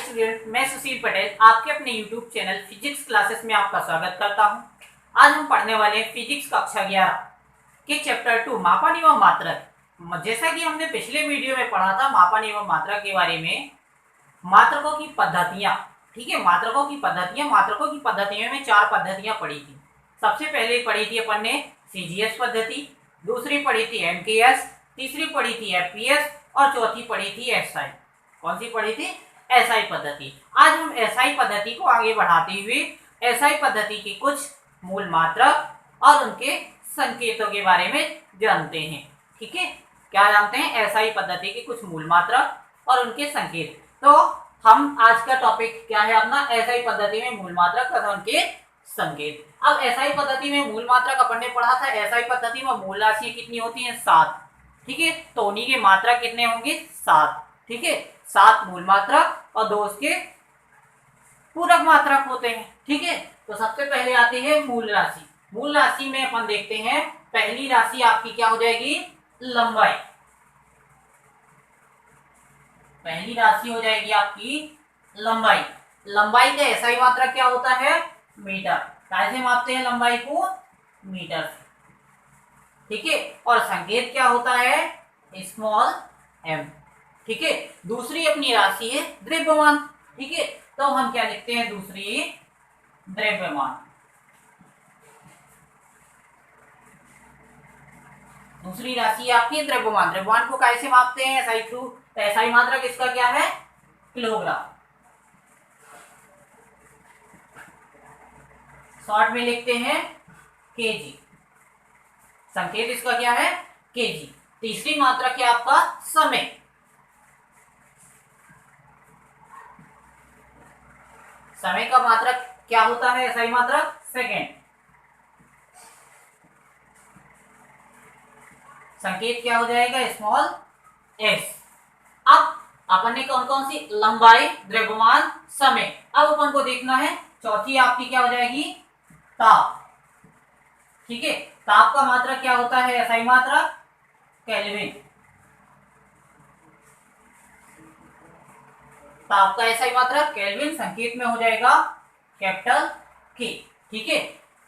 Student, मैं सुशील पटेल आपके अपने यूट्यूब चैनल फिजिक्स क्लासेस में आपका स्वागत करता हूं। आज हम पढ़ने वाले हैं फिजिक्स कक्षा 11 के चैप्टर 2 मापन एवं मात्रक। जैसा कि हमने पिछले वीडियो में पढ़ा था मापन एवं मात्रक के बारे में, मात्रकों की पद्धतियां। ठीक है, मात्रकों की पद्धतियों में 4 पद्धतियां पढ़ी थी। सबसे पहले पढ़ी थी अपन ने सीजीएस पद्धति, दूसरी पढ़ी थी एमकेएस, तीसरी पढ़ी थी एफपीएस और चौथी पढ़ी थी एसआई। कौन सी पढ़ी थी? एसआई पद्धति। आज हम एसआई पद्धति को आगे बढ़ाते हुए एसआई पद्धति की कुछ मूल मात्रक और उनके संकेतों के बारे में जानते हैं। ठीक है, क्या जानते हैं? एसआई पद्धति के कुछ मूल मात्रक और उनके संकेत। तो हम आज का टॉपिक क्या है अपना? एसआई पद्धति में मूल मात्रक तथा उनके संकेत। अब एसआई पद्धति में मूल मात्रक अपन ने पढ़ा था। एसआई पद्धति में मूल राशियां कितनी होती हैं? 7। ठीक है, तो उन्हीं के मात्रक कितने होंगे? 7। ठीक है, 7 मूल मात्रक और 2 उसके पूरक मात्रक होते हैं। ठीक है, तो सबसे पहले आती है मूल राशि। मूल राशि में अपन देखते हैं पहली राशि आपकी क्या हो जाएगी? लंबाई। पहली राशि हो जाएगी आपकी लंबाई। लंबाई का एसआई मात्रक क्या होता है? मीटर। कैसे मापते हैं लंबाई को? मीटर से। ठीक है, और संकेत क्या होता है? Small M. ठीक है, दूसरी अपनी राशि है द्रव्यमान। ठीक है, तो हम क्या लिखते हैं? दूसरी द्रव्यमान। दूसरी राशि आपकी द्रव्यमान। द्रव्यमान को कैसे मापते हैं? SI through. तो एसआई मात्रक इसका क्या है? किलोग्राम। शॉर्ट में लिखते हैं केजी। संकेत इसका क्या है? केजी। तीसरी मात्रक है आपका समय। समय का मात्रक क्या होता है? एसआई मात्रक सेकेंड। संकेत क्या हो जाएगा? Small S. अब अपन ने कौन कौन सी? लंबाई, द्रव्यमान, समय। अब अपन को देखना है चौथी आपकी क्या हो जाएगी? ताप। ठीक है, ताप का मात्रक क्या होता है? एसआई मात्रक केल्विन। ताप का एसआई मात्रक केल्विन। संकेत में हो जाएगा कैपिटल के। ठीक है,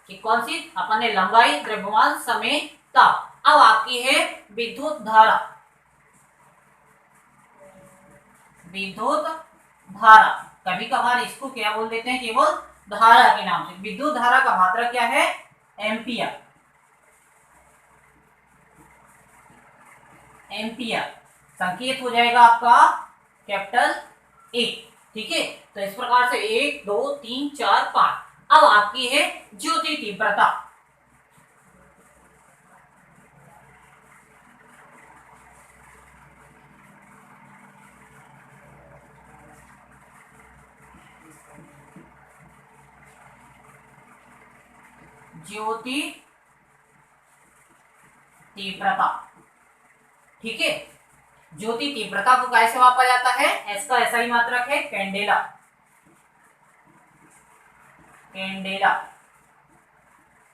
कि कौन सी? अपन ने लंबाई, द्रव्यमान, समय, ताप। अब आपकी है विद्युत धारा। विद्युत धारा, कभी कभार इसको क्या बोल देते हैं? केवल धारा के नाम से। विद्युत धारा का मात्रक क्या है? एम्पियर। एम्पियर। संकेत हो जाएगा आपका कैपिटल ए। ठीक है, तो इस प्रकार से 1 2 3 4 5। अब आपकी है ज्योति तीव्रता। ज्योति तीव्रता। ठीक है, ज्योति तीव्रता को कैसे मापा जाता है? एस का एसआई मात्रक है कैंडेला। कैंडेला।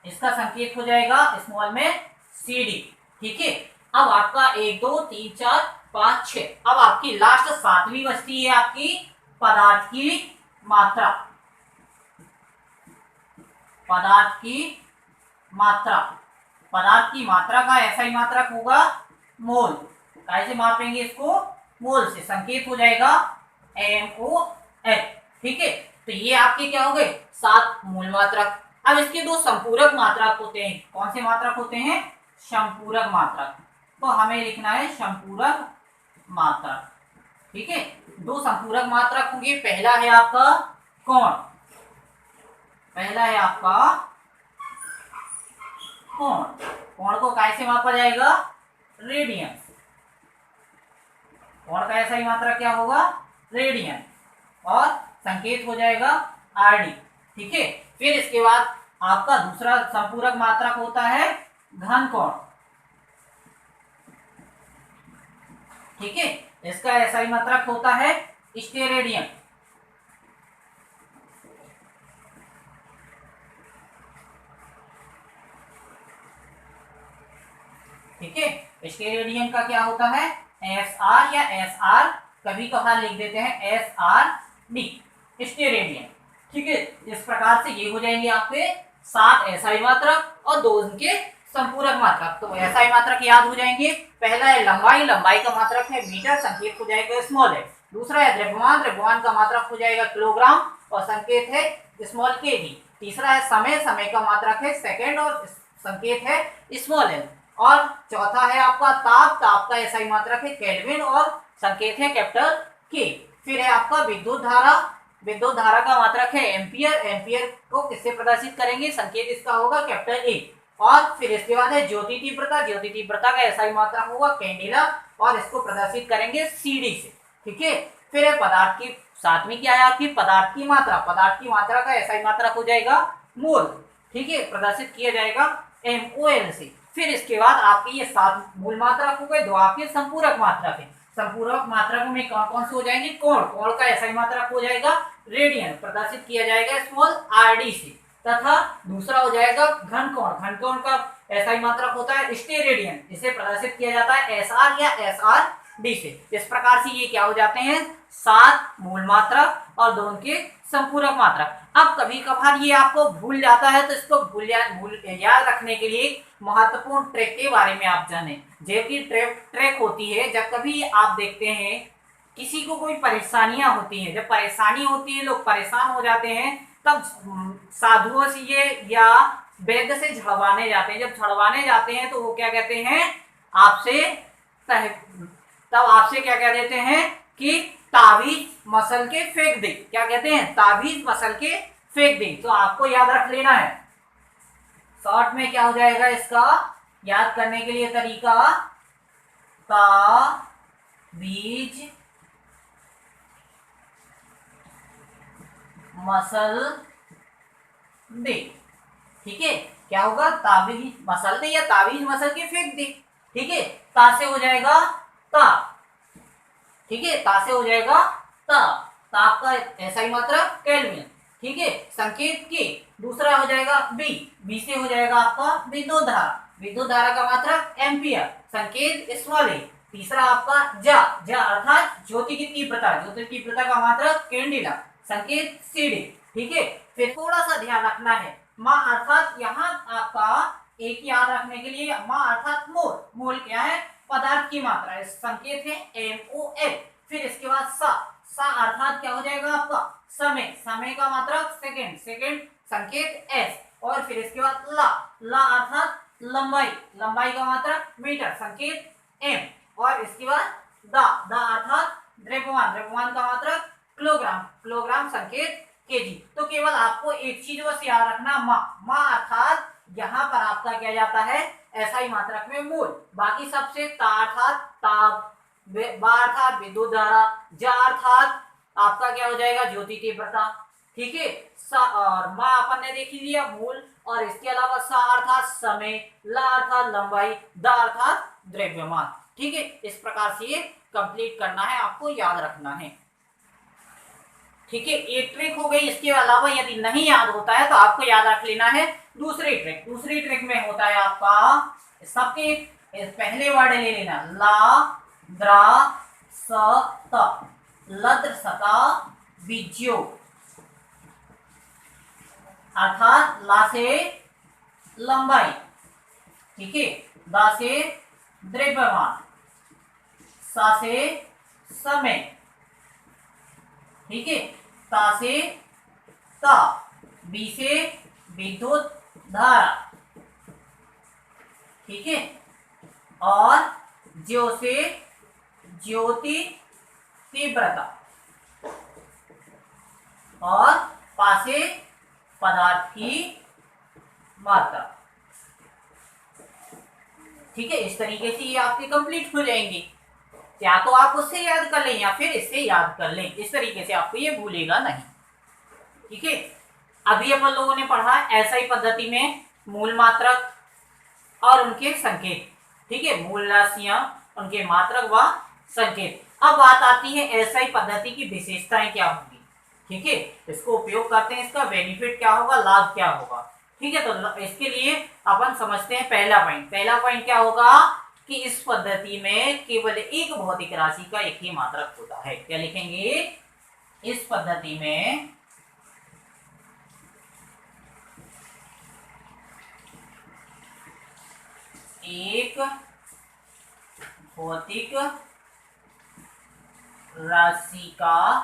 इसका संकेत हो जाएगा स्मॉल में सीडी। ठीक है, अब आपका 1 2 3 4 5 6। अब आपकी लास्ट 7वीं बचती है आपकी पदार्थ की मात्रा। पदार्थ की मात्रा। पदार्थ की मात्रा का एसआई मात्रक होगा मोल। कैसे मापेंगे इसको? मोल से। संकेत हो जाएगा MOL। ठीक है, तो ये आपके क्या हो गए? 7 मूल मात्रक। अब इसके 2 संपूरक मात्रक होते हैं। कौन से मात्रक होते हैं? संपूरक मात्रक। तो हमें लिखना है संपूरक मात्रक। ठीक है, 2 संपूरक मात्रक होंगे। पहला है आपका कोण। पहला है आपका कोण। कोण को कैसे मापा जाएगा? रेडियन। कोण का ऐसा ही मात्रा क्या होगा? रेडियन। और संकेत हो जाएगा आरडी। ठीक है, फिर इसके बाद आपका दूसरा संपूरक मात्रक होता है घन कोण। ठीक है, इसका ऐसा ही मात्रक होता है स्टेरेडियन। ठीक है, स्टेरेडियन का क्या होता है? एस आर या एस आर, कभी कभार लिख देते हैं एस आर डी स्टेरेडियन। ठीक है, इस प्रकार से ये हो जाएंगे आपके 7 एसआई मात्रक और 2 उनके संपूरक मात्रक। तो एसआई मात्रक याद हो जाएंगे, पहला है लंबाई, लंबाई का मात्रक है मीटर, संकेत हो जाएगा स्मॉल है। दूसरा है द्रव्यमान, द्रव्यमान का मात्रक हो जाएगा किलोग्राम और संकेत है स्मॉल केजी। तीसरा है समय, समय का मात्रक है सेकेंड और संकेत है स्मॉल एल। और चौथा है आपका ताप, ताप का एसआई मात्रक है केल्विन और संकेत है कैपिटल के। फिर है आपका विद्युत धारा, विद्युत धारा का मात्रक है एम्पियर, एम्पियर को किससे प्रदर्शित करेंगे, संकेत इसका होगा कैपिटल ए। और फिर इसके बाद है ज्योति तीव्रता, ज्योति तीव्रता का एसआई मात्रक होगा कैंडेला और इसको प्रदर्शित करेंगे सीडी से। ठीक है, फिर है पदार्थ की, सातवीं क्या है आपकी पदार्थ की मात्रा, पदार्थ की मात्रा का एसआई मात्रक हो जाएगा मोल। ठीक है, प्रदर्शित किया जाएगा MOL से। फिर इसके बाद आपके ये 7 मूल मात्रक हो गए, 2 आपके संपूरक मात्रक है। संपूरक मात्रक में कौन कौन से हो जाएंगे, कोण, कोण का एसआई मात्रक हो जाएगा रेडियन, प्रदर्शित किया जाएगा स्मॉल RD से। तथा दूसरा हो जाएगा घन कोण, घन कोण का एसआई मात्रक होता है स्टेरेडियन, इसे प्रदर्शित किया जाता है SR या SRD से। इस प्रकार से ये क्या हो जाते हैं 7 मूल मात्रक और 2 उनके संपूरक मात्रक। अब कभी कभार ये आपको भूल जाता है, तो इसको याद रखने के लिए महत्वपूर्ण ट्रिक के बारे में आप जाने। जबकि ट्रिक होती है जब कभी आप देखते हैं किसी को कोई परेशानियां होती हैं, जब परेशानी होती है लोग परेशान हो जाते हैं, तब साधुओं से ये या वैद्य से झड़वाने जाते हैं। जब झड़वाने जाते हैं तो वो क्या कहते हैं आपसे, तब आपसे क्या कह देते हैं कि ताबीज मसल के फेंक दे, क्या कहते हैं ताबीज मसल के फेंक दे। तो आपको याद रख लेना है, शॉर्ट में क्या हो जाएगा इसका याद करने के लिए तरीका, ताबीज मसल दे। ठीक है, क्या होगा ताबीज मसल दे या ताबीज मसल के फेंक दे। ठीक है, ता से हो जाएगा ता। ठीक है, ता से हो जाएगा ता, ताप का एसआई मात्रक केल्विन। ठीक है, संकेत के। दूसरा हो जाएगा बी, बी से हो जाएगा आपका विद्युत धारा, विद्युत धारा का मात्रक एम्पियर, संकेत स्मॉल ए। तीसरा आपका जा, जा अर्थात ज्योति की तीव्रता, ज्योति की तीव्रता का मात्रक कैंडेला, संकेत सीडी। ठीक है, फिर थोड़ा सा ध्यान रखना है, माँ अर्थात यहाँ आपका एक याद रखने के लिए, माँ अर्थात मोल, मोल क्या है पदार्थ की मात्रा, संकेत है MOL। फिर इसके बाद सा, सा अर्थात क्या हो जाएगा आपका समय, समय का मात्रक सेकेंड, सेकेंड संकेत S। और फिर इसके बाद ला, ला अर्थात लंबाई, लंबाई का मात्रक मीटर, संकेत M। और इसके बाद दा, दा अर्थात द्रव्यमान, द्रव्यमान का मात्रक किलोग्राम, किलोग्राम संकेत केजी। तो केवल आपको एक चीज बस याद रखना, माँ, माँ अर्थात यहाँ पर आपका क्या जाता है एसआई मात्रक में मोल, बाकी सबसे ता अर्थात ताप, बा अर्थात विद्युत धारा, जा अर्थात आपका क्या हो जाएगा ज्योति तीव्रता। ठीक है, सा और मा अपन ने देख लिया मूल, और इसके अलावा सा अर्थात समय, ला अर्थात लंबाई, दा अर्थात द्रव्यमान। ठीक है, इस प्रकार से ये कंप्लीट करना है, आपको याद रखना है। ठीक है, एक ट्रिक हो गई। इसके अलावा यदि नहीं याद होता है तो आपको याद रख लेना है दूसरी ट्रिक। दूसरी ट्रिक में होता है आपका सबके पहले वर्ड ले लेना, ला द्रा स त, लद्र सता बीज्यो, अर्थात ला से लंबाई, ठीक है, दा से द्रव्यमान, सा से समय, ठीक है, ता से ताप, बी से विद्युत धारा, ठीक है, और ज्यो से ज्योति तीव्रता, और पा से पदार्थ की मात्रा। ठीक है, इस तरीके से ये आपके कंप्लीट हो जाएंगे। या तो आप उससे याद कर लें या फिर इससे याद कर लें, इस तरीके से आपको ये भूलेगा नहीं। ठीक है, अभी अपन लोगों ने पढ़ा एसआई पद्धति में मूल मात्रक और उनके संकेत। ठीक है, मूल राशियां, उनके मात्रक व संकेत। अब बात आती है एसआई पद्धति की विशेषताएं क्या होंगी। ठीक है, इसको उपयोग करते हैं, इसका बेनिफिट क्या होगा, लाभ क्या होगा। ठीक है, तो इसके लिए अपन समझते हैं पहला पॉइंट। पहला पॉइंट क्या होगा कि इस पद्धति में केवल एक भौतिक राशि का एक ही मात्रक होता है। क्या लिखेंगे, इस पद्धति में एक भौतिक राशि का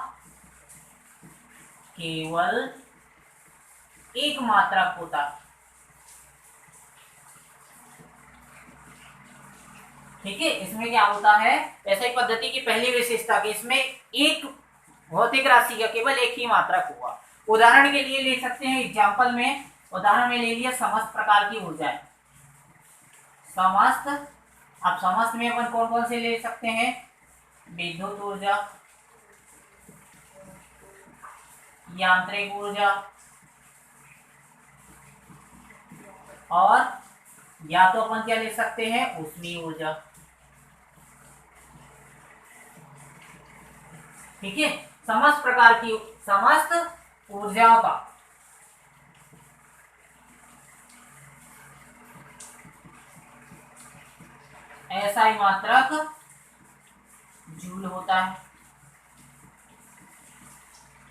केवल एक मात्रक होता है। ठीक है, इसमें क्या होता है, ऐसा ही पद्धति की पहली विशेषता कि इसमें एक भौतिक राशि का केवल एक ही मात्रक होगा। उदाहरण के लिए ले सकते हैं, एग्जाम्पल में उदाहरण में ले लिया समस्त प्रकार की ऊर्जाएं। समस्त, अब समस्त में अपन कौन कौन से ले सकते हैं, विद्युत ऊर्जा, यांत्रिक ऊर्जा, और या तो अपन क्या ले सकते हैं, ऊष्मीय ऊर्जा। ठीक है, समस्त प्रकार की समस्त ऊर्जाओं का ऐसा ही मात्रक जूल होता है।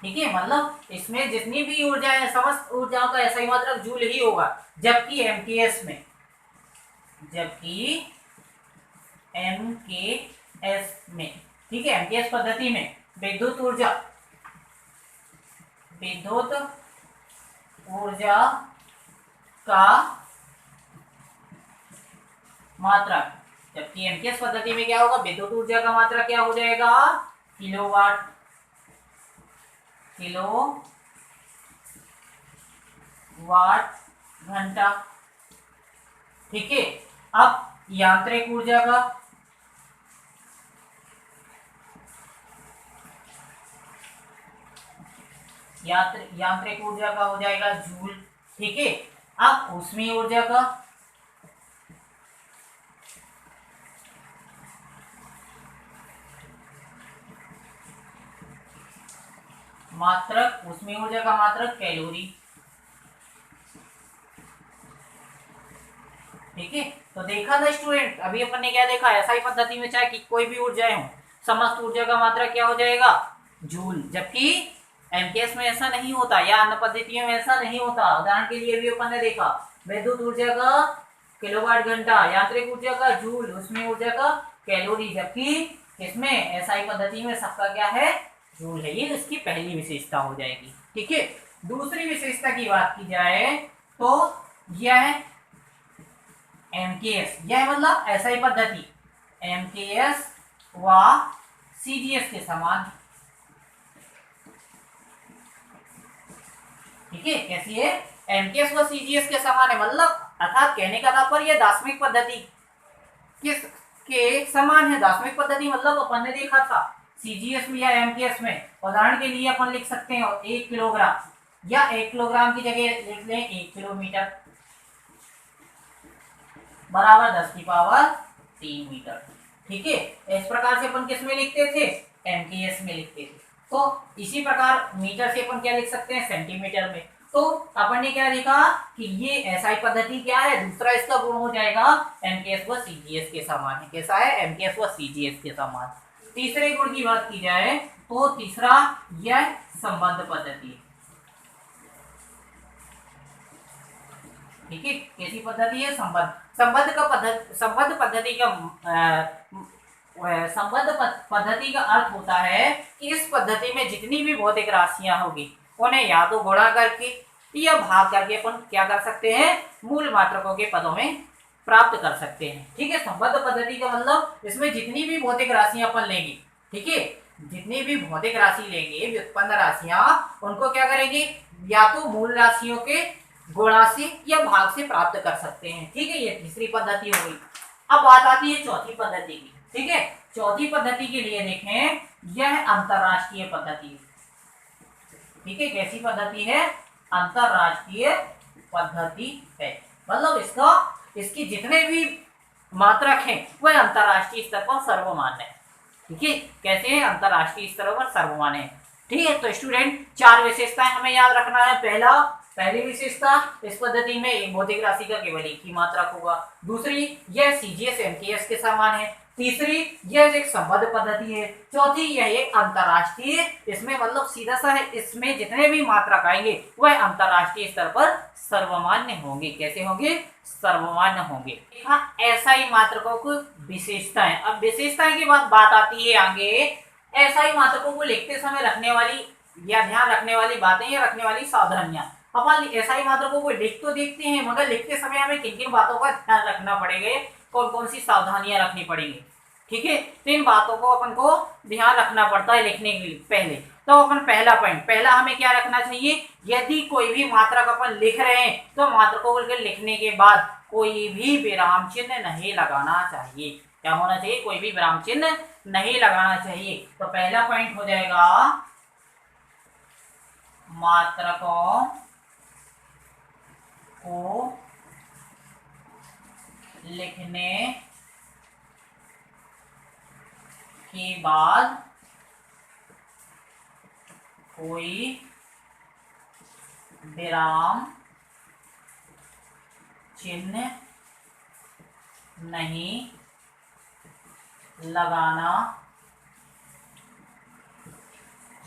ठीक है, मतलब इसमें जितनी भी ऊर्जा है समस्त ऊर्जाओं का ऐसा ही मात्रक जूल ही होगा। जबकि एमकेएस में, ठीक है, एमकेएस पद्धति में विद्युत ऊर्जा का मात्रक, जबकि एमकेएस पद्धति में क्या होगा, विद्युत ऊर्जा का मात्रक क्या हो जाएगा, किलोवाट घंटा। ठीक है, अब यांत्रिक ऊर्जा का यांत्रिक ऊर्जा का हो जाएगा जूल। ठीक है, अब ऊष्मीय ऊर्जा का मात्रक, ऊष्मीय ऊर्जा का मात्रक कैलोरी। ठीक है, तो देखा था स्टूडेंट, अभी अपन ने क्या देखा, ऐसा ही पद्धति में चाहे कि कोई भी ऊर्जाएं हो, समस्त ऊर्जा का मात्रक क्या हो जाएगा, जूल। जबकि एमकेएस में ऐसा नहीं होता, या अन्य पद्धतियों में ऐसा नहीं होता। उदाहरण के लिए भी अपन ने देखा, विद्युत ऊर्जा का किलोवाट घंटा, यांत्रिक ऊर्जा का जूल, ऊष्मीय ऊर्जा का कैलोरी। जबकि इसमें ऐसा ही पद्धति में सबका क्या है, जूल है। ये इसकी पहली विशेषता हो जाएगी। ठीक है, दूसरी विशेषता की बात की जाए तो यह एमकेएस, यह मतलब ऐसा ही पद्धति एमकेएस व सीजीएस के समान। ठीक है, कैसी है, एमकेएस व सीजीएस के समान है, मतलब अर्थात कहने का तात्पर्य दार्शनिक पद्धति किस के समान है। दार्शनिक पद्धति मतलब अपन ने देखा था सीजीएस में या एमकेएस में। उदाहरण के लिए अपन लिख सकते हैं 1 किलोग्राम, या 1 किलोग्राम की जगह लिख लें 1 किलोमीटर बराबर 10 की पावर 3 मीटर। ठीक है, इस प्रकार से अपन किस में लिखते थे, एमकेएस में लिखते थे। तो इसी प्रकार मीटर से अपन क्या लिख सकते हैं, सेंटीमीटर में। तो अपन ने क्या देखा कि ये एसआई पद्धति क्या है, दूसरा इसका गुण हो जाएगा एमकेएस व सीजीएस के समान है। कैसा है, एमकेएस व सीजीएस के समान। तीसरे गुण की बात की जाए तो तीसरा यह संबद्ध पद्धति। ठीक है, कैसी पद्धति है, संबद्ध पद्धति का अर्थ होता है कि इस पद्धति में जितनी भी भौतिक राशियां होगी उन्हें या तो गुणा करके या भाग करके अपन क्या कर सकते हैं, मूल मात्रकों के पदों में प्राप्त कर सकते हैं। ठीक है, संबद्ध पद्धति का मतलब इसमें जितनी भी भौतिक राशियां अपन लेंगे, ठीक है, जितनी भी भौतिक राशि लेंगे, व्युत्पन्न राशियां, उनको क्या करेंगे, या तो मूल राशियों के गुणा से या भाग से प्राप्त कर सकते हैं। ठीक है, ये तीसरी पद्धति हो गई। अब बात आती है चौथी पद्धति की। ठीक है, चौथी पद्धति के लिए देखें, यह अंतरराष्ट्रीय पद्धति है। ठीक है, कैसी पद्धति है, अंतरराष्ट्रीय पद्धति है। मतलब इसकी जितने भी मात्रक हैं वह अंतरराष्ट्रीय स्तर पर सर्वमान्य है। ठीक है, कैसे है, अंतरराष्ट्रीय स्तर पर सर्वमान्य है। ठीक है, तो स्टूडेंट 4 विशेषताएं हमें याद रखना है। पहली विशेषता, इस पद्धति में एक भौतिक राशि का केवल एक ही मात्रक होगा। दूसरी, यह सीजीएस एमकेएस के समान है। तीसरी यह एक संबद्ध पद्धति है। चौथी यह एक अंतरराष्ट्रीय, इसमें मतलब सीधा सा है, इसमें जितने भी मात्रक आएंगे वह अंतरराष्ट्रीय स्तर पर सर्वमान्य होंगे। कैसे होंगे? सर्वमान्य होंगे। ऐसा ही मात्रकों की विशेषताएं। अब विशेषताएं की बात आती है आगे। ऐसा ही मात्रकों को लिखते समय रखने वाली या ध्यान रखने वाली बातें या रखने वाली सावधानियां। अपन ऐसा ही मात्रकों को लिख तो देखते हैं, मगर लिखते समय हमें किन किन बातों का ध्यान रखना पड़ेगा, कौन कौन सी सावधानियां रखनी पड़ेंगी। ठीक है, तो इन बातों को अपन को ध्यान रखना पड़ता है लिखने के पहले। तो अपन पहला हमें क्या रखना चाहिए, यदि कोई भी मात्रक अपन लिख रहे हैं तो मात्रकों को लिखने के बाद कोई भी विराम चिन्ह नहीं लगाना चाहिए। क्या होना चाहिए? कोई भी विराम चिन्ह नहीं लगाना चाहिए। तो पहला पॉइंट हो जाएगा मात्रकों को लिखने के बाद कोई विराम चिन्ह नहीं लगाना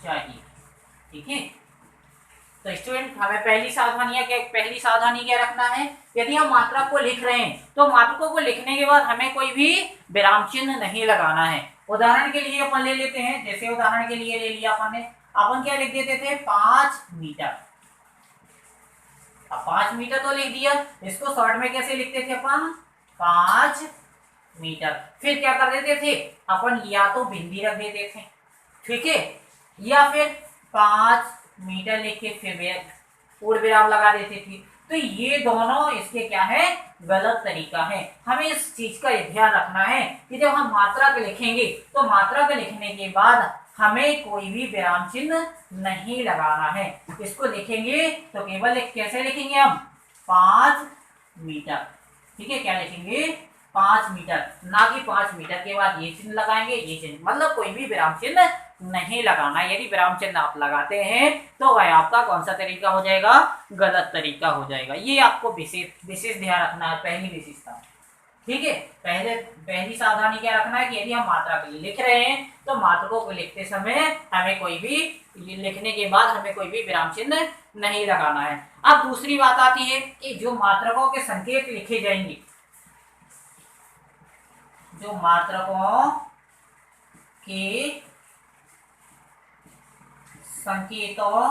चाहिए। ठीक है, तो स्टूडेंट हमें पहली सावधानी क्या रखना है, यदि हम मात्रा को लिख रहे हैं तो मात्रकों को लिखने के बाद हमें कोई भी विराम चिन्ह नहीं लगाना है। उदाहरण के लिए अपन ले लेते हैं, जैसे उदाहरण के लिए ले लिया अपन क्या लिख देते थे, 5 मीटर। अब 5 मीटर तो लिख दिया, इसको शॉर्ट में कैसे लिखते थे अपन, 5 मीटर। फिर क्या कर देते थे अपन, या तो बिंदी रख देते थे, ठीक है, या फिर 5 मीटर लिख के फिर पूर्ण विराम लगा देते थे। तो ये दोनों इसके क्या है, गलत तरीका है। हमें इस चीज का ध्यान रखना है कि जब हम मात्रा को लिखेंगे तो मात्रा को लिखने के बाद हमें कोई भी विराम चिन्ह नहीं लगाना है। इसको लिखेंगे तो केवल कैसे लिखेंगे हम, 5 मीटर। ठीक है, क्या लिखेंगे, 5 मीटर, ना कि 5 मीटर के बाद ये चिन्ह लगाएंगे, ये चिन्ह, मतलब कोई भी विराम चिन्ह नहीं लगाना। यदि विराम चिन्ह आप लगाते हैं तो वह आपका कौन सा तरीका हो जाएगा, गलत तरीका हो जाएगा। ये आपको विशेष ध्यान रखना है, पहली विशेषता। ठीक है, पहली सावधानी क्या रखना है कि यदि हम मात्रा के लिए लिख रहे हैं तो मात्रकों को लिखते समय हमें कोई भी, लिखने के बाद हमें कोई भी विराम चिन्ह नहीं लगाना है। अब दूसरी बात आती है कि जो मात्रकों के संकेत लिखे जाएंगे, जो मात्रकों के संकेतों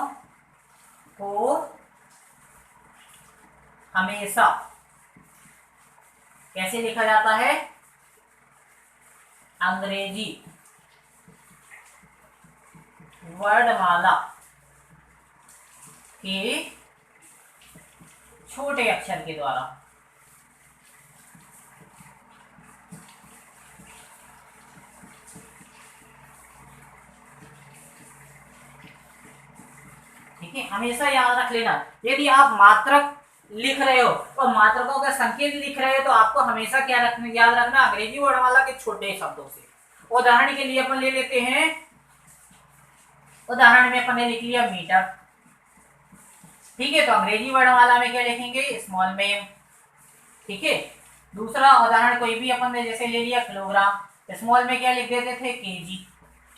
को हमेशा कैसे लिखा जाता है, अंग्रेजी वर्णमाला के छोटे अक्षर के द्वारा। ठीक है, हमेशा याद रख लेना, यदि आप मात्रक लिख रहे हो और मात्रकों का संकेत लिख रहे हो तो आपको हमेशा क्या याद रखना, अंग्रेजी वर्णमाला के छोटे शब्दों से। उदाहरण के लिए अपन ले लेते हैं, उदाहरण में अपन ने लिख लिया मीटर। ठीक है, तो अंग्रेजी वर्णमाला में क्या लिखेंगे, स्मॉल में। ठीक है, दूसरा उदाहरण कोई भी अपन ने जैसे ले लिया किलोग्राम, स्मॉल में क्या लिख देते थे, केजी।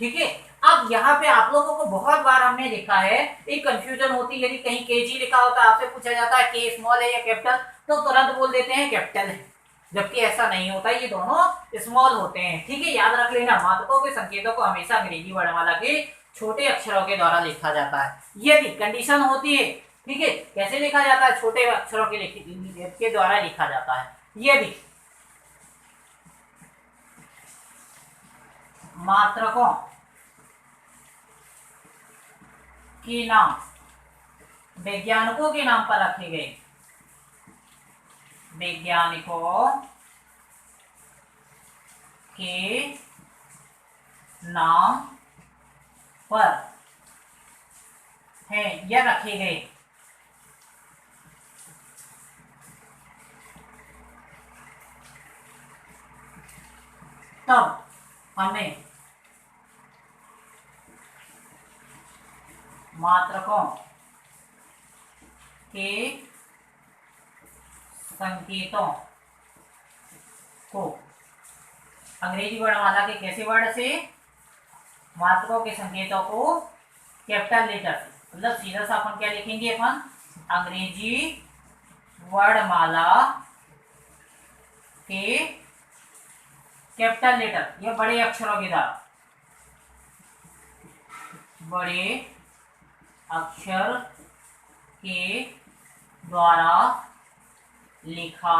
ठीक है, अब यहाँ पे आप लोगों को बहुत बार हमने लिखा है, एक कंफ्यूजन होती है, यदि कहीं केजी लिखा होता है, आपसे पूछा जाता है के स्मॉल है या कैपिटल, तो तुरंत बोल देते हैं कैपिटल है, जबकि ऐसा नहीं होता, ये दोनों स्मॉल होते हैं। ठीक है, याद रख लेना, मात्रकों के संकेतों को हमेशा अंग्रेजी वर्णमाला के छोटे अक्षरों के द्वारा लिखा जाता है। यदि कंडीशन होती है, ठीक है, कैसे लिखा जाता है, छोटे अक्षरों के द्वारा लिखा जाता है। यदि मात्रकों के नाम वैज्ञानिकों के नाम पर रखे गए, वैज्ञानिकों के नाम पर है या रखे गए, तब हमें मात्रकों के संकेतों को अंग्रेजी वर्णमाला के कैसे वर्ड से, मात्रकों के संकेतों को कैपिटल लेटर से, मतलब सीधा सा अपन क्या लिखेंगे, अपन अंग्रेजी वर्णमाला के कैपिटल लेटर या बड़े अक्षरों के द्वारा, बड़े अक्षर के द्वारा लिखा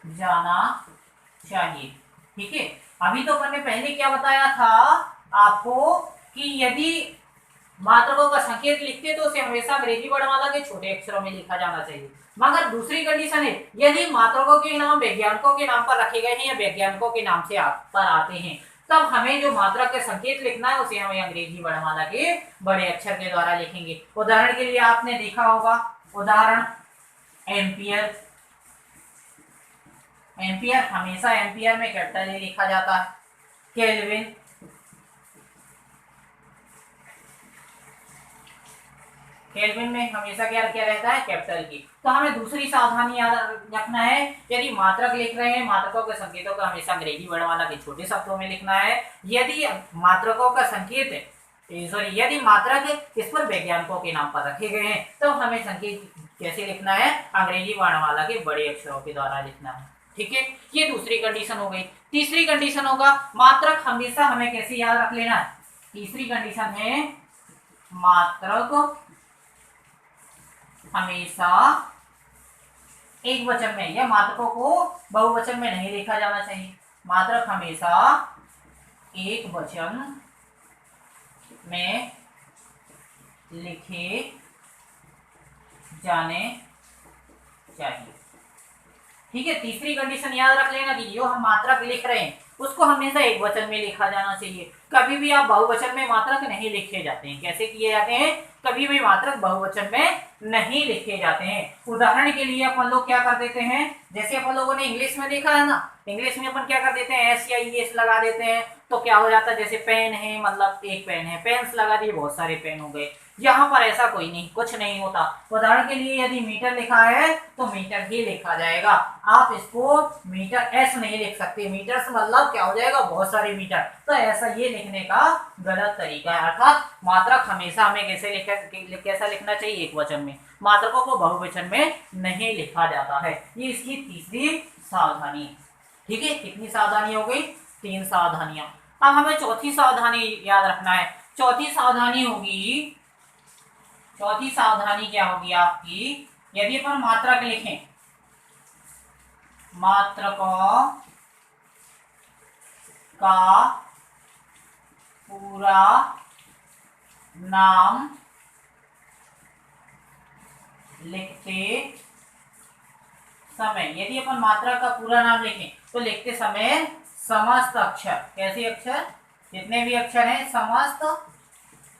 जाना चाहिए। ठीक है, अभी तो मैंने पहले क्या बताया था आपको कि यदि मात्रकों का संकेत लिखते तो उसे हमेशा अंग्रेजी वर्णमाला के छोटे अक्षरों में लिखा जाना चाहिए। मगर दूसरी कंडीशन है, यदि मात्रकों के नाम वैज्ञानिकों के नाम पर रखे गए हैं या वैज्ञानिकों के नाम से पर आते हैं, तब हमें जो मात्रक के संकेत लिखना है उसे हमें अंग्रेजी वर्णमाला के बड़े अक्षर के द्वारा लिखेंगे। उदाहरण के लिए आपने देखा होगा, उदाहरण एम्पियर, एम्पियर हमेशा एम्पियर में कैपिटल ए लिखा जाता है। केल्विन, केल्विन में हमेशा क्या रहता है, कैपिटल की। तो हमें दूसरी सावधानी याद रखना है, यदि मात्रक लिख रहे हैं, मात्रकों के संकेतों को हमेशा अंग्रेजी वर्णमाला के छोटे शब्दों में लिखना है। यदि मात्रकों का संकेत यदि मात्रक इस पर वैज्ञानिकों के नाम पर रखे गए हैं, तो हमें संकेत कैसे लिखना है, अंग्रेजी वर्णमाला के बड़े अक्षरों के द्वारा लिखना है। ठीक है, ये दूसरी कंडीशन हो गई। तीसरी कंडीशन होगा, मात्रक हमेशा हमें कैसे याद रख लेना है, तीसरी कंडीशन है मात्रक हमेशा एक वचन में या मात्रकों को बहुवचन में नहीं लिखा जाना चाहिए। मात्रक हमेशा एक वचन में लिखे जाने चाहिए। ठीक है, तीसरी कंडीशन याद रख लेना कि जो हम मात्रक लिख रहे हैं उसको हमेशा एक वचन में लिखा जाना चाहिए। कभी भी आप बहुवचन में मात्रक नहीं लिखे जाते हैं। कैसे किए जाते हैं, कभी भी मात्रक बहुवचन में नहीं लिखे जाते हैं। उदाहरण के लिए अपन लोग क्या कर देते हैं, जैसे अपन लोगों ने इंग्लिश में देखा है ना, इंग्लिश में अपन क्या कर देते हैं, एस या ईएस लगा देते हैं, तो क्या हो जाता है, जैसे पेन है मतलब एक पेन है, पेन्स लगा दिए, बहुत सारे पेन हो गए। यहाँ पर ऐसा कोई नहीं, कुछ नहीं होता। उदाहरण के लिए यदि मीटर लिखा है तो मीटर ही लिखा जाएगा। आप इसको मीटर एस नहीं लिख सकते, मीटर से मतलब क्या हो जाएगा, बहुत सारे मीटर। तो ऐसा ये लिखने का गलत तरीका है। अर्थात मात्रक हमेशा हमें कैसा लिखना चाहिए, एक वचन में। मात्रकों को बहुवचन में नहीं लिखा जाता है। ये इसकी तीसरी सावधानी। ठीक है, कितनी सावधानी हो गई, 3 सावधानियां। अब हमें चौथी सावधानी याद रखना है। चौथी सावधानी होगी, चौथी सावधानी क्या होगी आपकी, यदि अपन मात्रक लिखें, मात्रकों का पूरा नाम लिखते समय, यदि अपन मात्रा का पूरा नाम लिखें तो लिखते समय समस्त अक्षर, कैसे अक्षर, जितने भी अक्षर हैं समस्त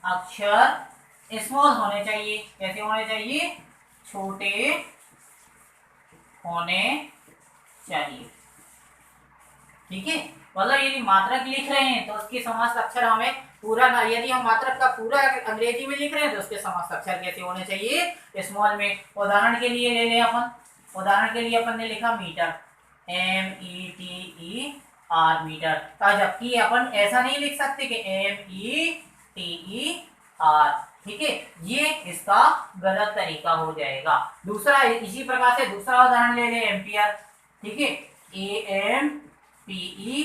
अक्षर स्मॉल होने चाहिए। कैसे होने चाहिए, छोटे होने चाहिए। ठीक है, मतलब यदि मात्रक लिख रहे हैं तो उसके समस्त अक्षर हमें पूरा ना, यदि हम मात्रक का पूरा अंग्रेजी में लिख रहे हैं तो उसके समस्त अक्षर कैसे होने चाहिए, स्मॉल में। उदाहरण के लिए ले लें अपन, उदाहरण के लिए अपन ने लिखा मीटर, METER मीटर, जबकि अपन ऐसा नहीं लिख सकते कि METER। ठीक है, ये इसका गलत तरीका हो जाएगा। दूसरा, इसी प्रकार से दूसरा उदाहरण ले लें, एम्पियर। ठीक है, AMPERE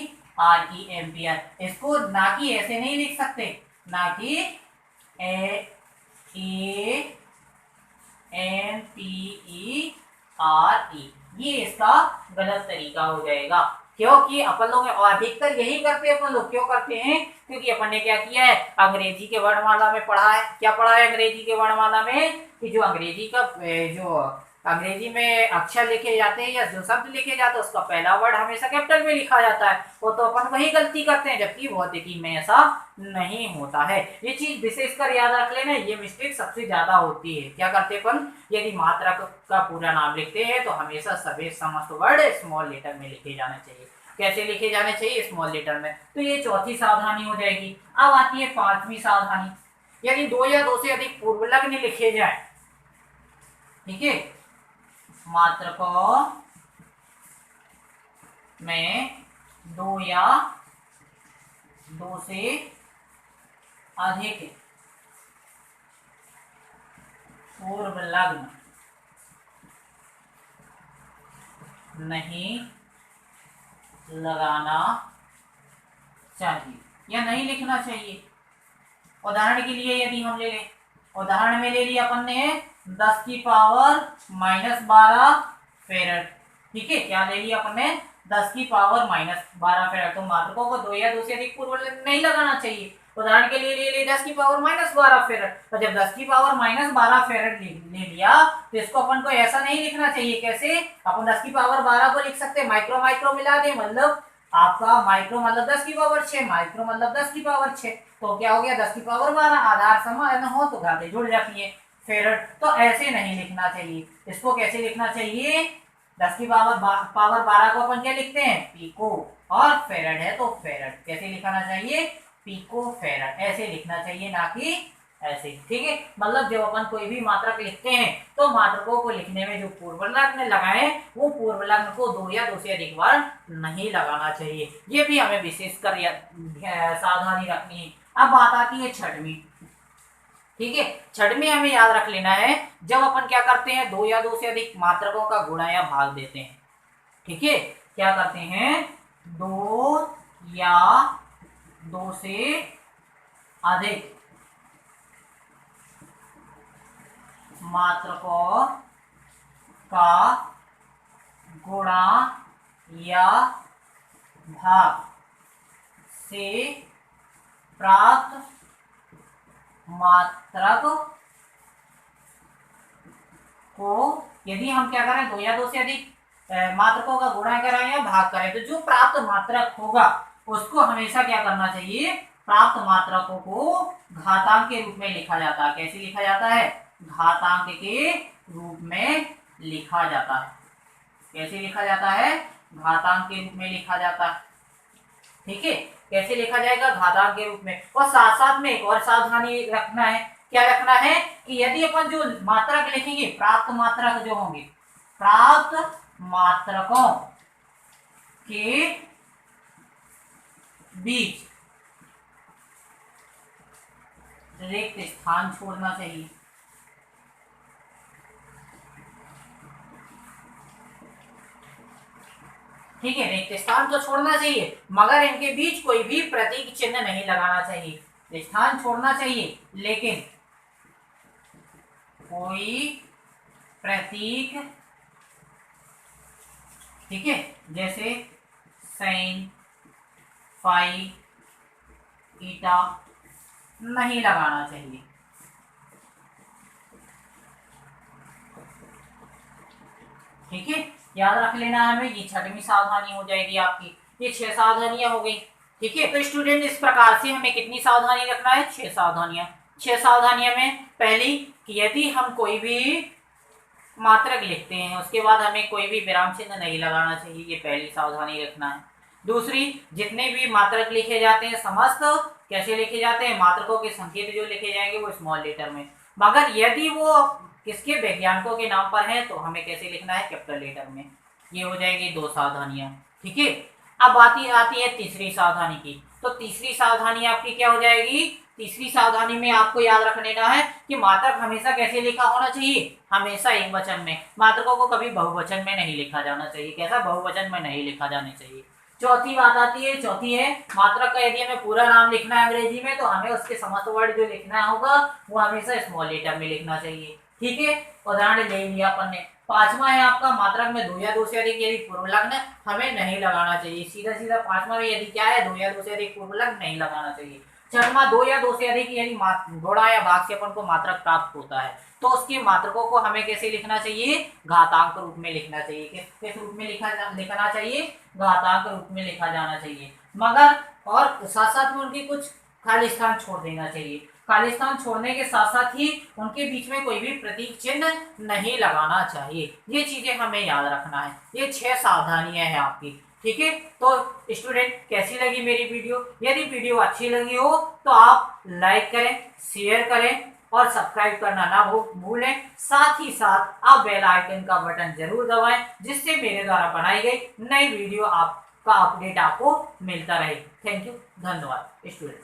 एम्पियर, इसको ना कि ऐसे नहीं लिख सकते, ना कि AMPERE, ये इसका गलत तरीका हो जाएगा। क्योंकि अपन लोग अधिकतर यही करते हैं। अपन लोग क्यों करते हैं, क्योंकि अपन ने क्या किया है, अंग्रेजी के वर्णमाला में पढ़ा है। क्या पढ़ा है अंग्रेजी के वर्णमाला में, कि जो अंग्रेजी का जो अंग्रेजी में अक्षर लिखे जाते हैं या जो शब्द लिखे जाते हैं उसका पहला वर्ड हमेशा कैपिटल में लिखा जाता है। वो तो अपन वही गलती करते हैं, जबकि भौतिकी में ऐसा नहीं होता है। ये चीज विशेषकर याद रख लेना, ये मिस्टेक सबसे ज्यादा होती है। क्या करते अपन, यदि मात्रा का पूरा नाम लिखते हैं तो हमेशा सभी समस्त वर्ड स्मॉल लेटर में लिखे जाने चाहिए। कैसे लिखे जाने चाहिए, स्मॉल लेटर में। तो ये चौथी सावधानी हो जाएगी। अब आती है 5वीं सावधानी, यदि 2 या 2 से अधिक पूर्वलग्न लिखे जाए। ठीक है, मात्रकों में दो या दो से अधिक पूर्व लग्न नहीं लगाना चाहिए या नहीं लिखना चाहिए। उदाहरण के लिए यदि हम ले लें, उदाहरण में ले लिया अपन ने 10 की पावर -12 फेरेड। ठीक है, क्या ले लिया अपन ने 10 की पावर -12 फेरेड। तो मात्रकों को दो या दो से अधिक पूर्व लग्न नहीं लगाना चाहिए। उदाहरण के लिए ले लिया 10 की पावर -12 फेरेड। तो जब 10 की पावर -12 फेरेड ले लिया तो इसको अपन को ऐसा नहीं लिखना चाहिए। कैसे? अपन 10 की पावर 12 को लिख सकते हैं, माइक्रो माइक्रो मिला दे, मतलब आपका माइक्रो मतलब 10 की पावर 6, माइक्रो मतलब 10 की पावर 6। तो क्या हो गया 10 की पावर 12, आधार समान हो तो घातें जुड़ जाती है फेरेड। तो ऐसे नहीं लिखना चाहिए। इसको कैसे लिखना चाहिए? 10 की पावर 12 को अपन क्या लिखते हैं? पिको, और फेरेड है तो फेरेड। कैसे लिखना चाहिए? पिको फेरेड, ऐसे लिखना चाहिए, ना कि ऐसे। ठीक है, मतलब जब अपन कोई भी मात्रक लिखते हैं तो मात्रकों को लिखने में जो पूर्व लग्न लगाए वो पूर्व लग्न को दो या दो से अधिक बार नहीं लगाना चाहिए। ये भी हमें विशेषकर सावधानी रखनी है। अब बात आती है छठवीं। ठीक है, छठवीं हमें याद रख लेना है, जब अपन क्या करते हैं दो या दो से अधिक मात्रकों का गुणा या भाग देते हैं। ठीक है, क्या करते हैं? दो या दो से अधिक मात्रकों का गुणा या भाग से प्राप्त मात्रक को, यदि हम क्या करें दो या दो से अधिक मात्रकों का गुणा करें या भाग करें, तो जो प्राप्त मात्रक होगा उसको हमेशा क्या करना चाहिए? प्राप्त मात्रकों को घातांक के रूप में लिखा जाता है। कैसे लिखा जाता है? घातांक के रूप में लिखा जाता है। कैसे लिखा जाता है? घातांक के रूप में लिखा जाता है। ठीक है, कैसे लिखा जाएगा? घातांक के रूप में। और साथ साथ में एक और सावधानी रखना है। क्या रखना है? कि यदि अपन जो मात्रक लिखेंगे, प्राप्त मात्रक जो होंगे, प्राप्त मात्रकों के बीच रिक्त स्थान छोड़ना चाहिए। ठीक है, रिक्त स्थान तो छोड़ना चाहिए, मगर इनके बीच कोई भी प्रतीक चिन्ह नहीं लगाना चाहिए। स्थान छोड़ना चाहिए लेकिन कोई प्रतीक, ठीक है, जैसे साइन, फाई, ईटा नहीं लगाना चाहिए। ठीक है, याद रख लेना है हमें। ये छठवीं सावधानी हो जाएगी आपकी। ये 6 सावधानियां हो गई। ठीक है, तो स्टूडेंट इस प्रकार से हमें कितनी सावधानी रखना है? 6 सावधानियां। 6 सावधानियां में पहली कि यदि हम कोई भी मात्रक लिखते हैं उसके बाद हमें कोई भी विराम चिन्ह नहीं लगाना चाहिए, ये पहली सावधानी रखना है। दूसरी, जितने भी मात्रक लिखे जाते हैं समस्त कैसे लिखे जाते हैं? मात्रकों के संकेत जो लिखे जाएंगे वो स्मॉल लेटर में, मगर यदि वो किसके वैज्ञानिकों के नाम पर है तो हमें कैसे लिखना है? कैपिटल लेटर में। ये हो जाएगी 2 सावधानियां। ठीक है, अब आती है तीसरी सावधानी की। तो तीसरी सावधानी आपकी क्या हो जाएगी? तीसरी सावधानी में आपको याद रख लेना है कि मात्रक हमेशा कैसे लिखा होना चाहिए? हमेशा एक वचन में। मात्रकों को कभी बहुवचन में नहीं लिखा जाना चाहिए। कैसा? बहुवचन में नहीं लिखा जाना चाहिए। चौथी बात आती है, चौथी है मात्रक का यदि हमें पूरा नाम लिखना है अंग्रेजी में तो हमें उसके समस्त वर्ड जो लिखना होगा वो हमेशा स्मॉल लेटर में लिखना चाहिए। ठीक है, उदाहरण ले लिया अपन ने। पांचवा है आपका मात्रक में दो या दो से अधिक यदि पूर्व लग्न हमें नहीं लगाना चाहिए। सीधा सीधा पांचवा में यदि क्या है? दो या दो से अधिक पूर्व लग्न नहीं लगाना चाहिए। छठवां, दो या दो से अधिक यदि गुणा या भाग से अपन को मात्रक प्राप्त होता है तो उसके मात्रकों को हमें कैसे लिखना चाहिए? घातांक रूप में लिखना चाहिए। किस रूप में लिखना चाहिए? घातांक रूप में लिखा जाना चाहिए। मगर और साथ साथ में उनकी कुछ खाली स्थान छोड़ देना चाहिए। खाली स्थान छोड़ने के साथ साथ ही उनके बीच में कोई भी प्रतीक चिन्ह नहीं लगाना चाहिए। ये चीजें हमें याद रखना है। ये 6 सावधानियां हैं आपकी। ठीक है, तो स्टूडेंट कैसी लगी मेरी वीडियो? यदि वीडियो अच्छी लगी हो तो आप लाइक करें, शेयर करें और सब्सक्राइब करना ना भूलें। साथ ही साथ आप बेल आइकन का बटन जरूर दबाएं जिससे मेरे द्वारा बनाई गई नई वीडियो आप का अपडेट आपको मिलता रहे। थैंक यू, धन्यवाद स्टूडेंट।